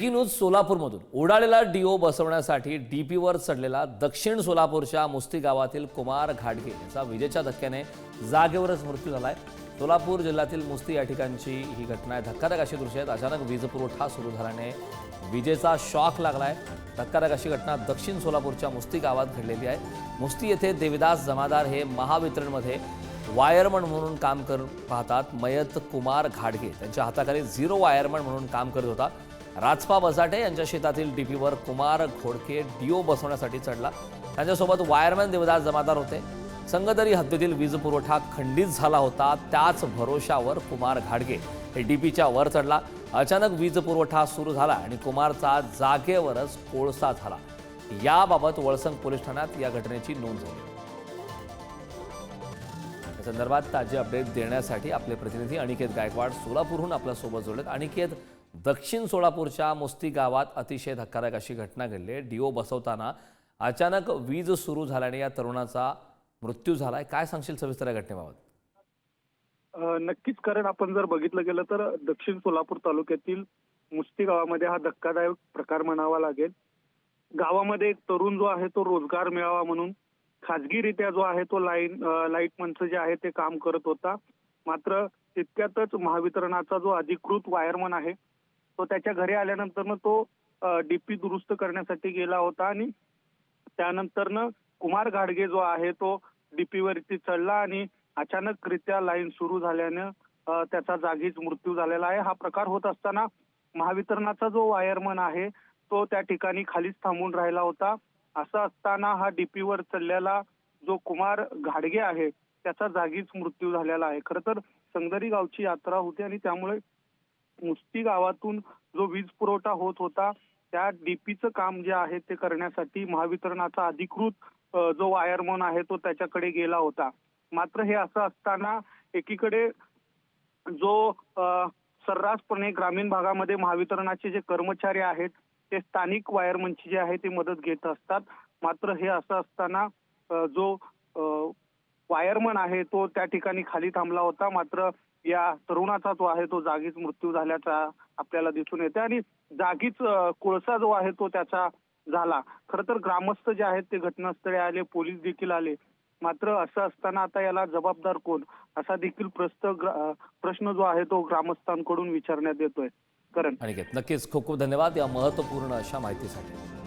Breaking news सोलापूरमधून उडालेला do बसवण्यासाठी डीपीवर चढलेला दक्षिण सोलापूरच्या मुस्ती गावातील कुमार घाटगे याचा विजेच्या धक्क्याने जागेवरच मृत्यू झालाय। सोलापूर जिल्ह्यातील मुस्ती या ठिकाणची ही घटना आहे। धक्कादायक अशी दृश्य आहेत। अचानक वीज पुरवठा सुरू झाल्याने विजेचा शॉक लागलाय। धक्कादायक अशी घटना दक्षिण सोलापूरच्या मुस्ती गावात घडलेली आहे। मुस्ती येथे देविदास जमादार हे महावितरणमध्ये वायरमन म्हणून काम पाहतात। मयत कुमार घाटगे त्यांच्या हाताखाली झिरो वायरमन म्हणून काम करत होता। राजपा बजाटे यांच्या शेतातील डीपीवर कुमार घोडके डीओ बसवण्यासाठी चढला। त्यांच्यासोबत वायरमॅन देवदास जमादार होते। संगदरी हद्दीतील वीज पुरवठा खंडित झाला होता। त्याच भरोशावर कुमार घाटगे हे डीपीच्या वर चढला। अचानक वीज पुरवठा सुरू झाला आणि कुमारचा जागेवरच कोळसा झाला। याबाबत वळसंग पोलीस ठाण्यात या घटनेची नोंद झाली। या संदर्भात ताजे अपडेट देण्यासाठी आपले प्रतिनिधी अनिकेत गायकवाड सोलापूरहून आपल्या सोबत जोडलेत। अनिकेत, दक्षिण सोलापूरच्या मुस्ती गावात अतिशय धक्कादायक अशी घटना घडली। डीओ बसवताना अचानक वीज सुरू झाल्याने या तरुणाचा मृत्यू झालाय। काय सांगशील सविस्तर या घटनेबाबत? नक्कीच, कारण आपण जर बघितलं गेलं तर दक्षिण सोलापूर तालुक्यातील मुस्ती गावामध्ये हा धक्कादायक प्रकार म्हणावा लागेल। गावामध्ये एक तरुण जो आहे तो रोजगार मिळावा म्हणून खाजगीरित्या जो आहे तो लाईटमनचं जे आहे ते काम करत होता। मात्र तितक्यातच महावितरणाचा जो अधिकृत वायरमन आहे तो त्याच्या घरी आल्यानंतर तो डीपी दुरुस्त करण्यासाठी गेला होता आणि त्यानंतर कुमार घाटगे जो आहे तो डीपी वरती चढला आणि अचानकरित्या लाईन सुरू झाल्याने त्याचा जागीच मृत्यू झालेला आहे। हा प्रकार होत असताना महावितरणाचा जो वायरमन आहे तो त्या ठिकाणी खालीच थांबून राहिला होता। असं असताना हा डीपीवर चढलेला जो कुमार घाटगे आहे त्याचा जागीच मृत्यू झालेला आहे। खरं तर संगदरी गावची यात्रा होती आणि त्यामुळे मुस्ती गावातून जो वीज पुरवठा होत होता त्या डीपीचं काम जे आहे ते करण्यासाठी महावितरणाचा अधिकृत जो वायरमन आहे तो त्याच्याकडे गेला होता। मात्र हे असं असताना एकीकडे जो सर्रासपणे ग्रामीण भागामध्ये महावितरणाचे जे कर्मचारी आहेत ते स्थानिक वायरमनची जी आहे ती मदत घेत असतात। मात्र हे असं असताना जो वायरमन आहे तो त्या ठिकाणी खाली थांबला होता। मात्र या तरुणाचा जो आहे तो जागीच मृत्यू झाल्याचा आपल्याला दिसून येते आणि जागीच कोळसा जो आहे तो त्याचा झाला। खरं तर ग्रामस्थ जे आहेत ते घटनास्थळी आले, पोलीस देखील आले। मात्र असं असताना आता याला जबाबदार कोण असा देखील प्रश्न जो आहे तो ग्रामस्थांकडून विचारण्यात येतोय। करण, अनिकेत, नक्कीच खूप खूप धन्यवाद या महत्त्वपूर्ण अशा माहितीसाठी।